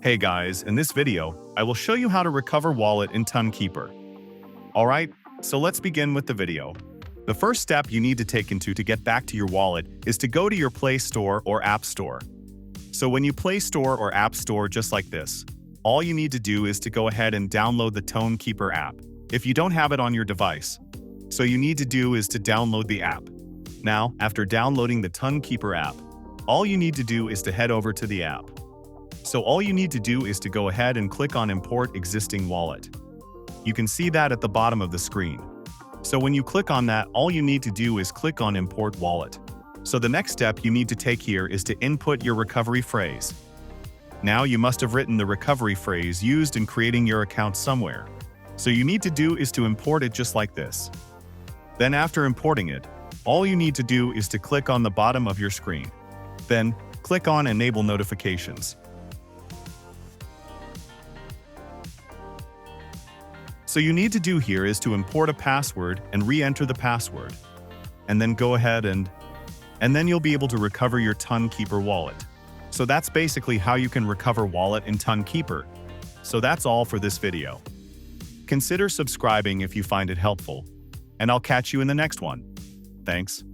Hey guys, in this video, I will show you how to recover wallet in Tonkeeper. Alright, so let's begin with the video. The first step you need to take to get back to your wallet is to go to your Play Store or App Store. So when you Play Store or App Store just like this, all you need to do is to go ahead and download the Tonkeeper app, if you don't have it on your device. So you need to do is to download the app. Now, after downloading the Tonkeeper app, all you need to do is to head over to the app. So all you need to do is to go ahead and click on Import Existing Wallet. You can see that at the bottom of the screen. So when you click on that, all you need to do is click on Import Wallet. So the next step you need to take here is to input your recovery phrase. Now you must have written the recovery phrase used in creating your account somewhere. So you need to do is to import it just like this. Then after importing it, all you need to do is to click on the bottom of your screen. Then, click on Enable Notifications. So you need to do here is to import a password and re-enter the password. And then go ahead and then you'll be able to recover your Tonkeeper wallet. So that's basically how you can recover wallet in Tonkeeper. So that's all for this video. Consider subscribing if you find it helpful. And I'll catch you in the next one. Thanks.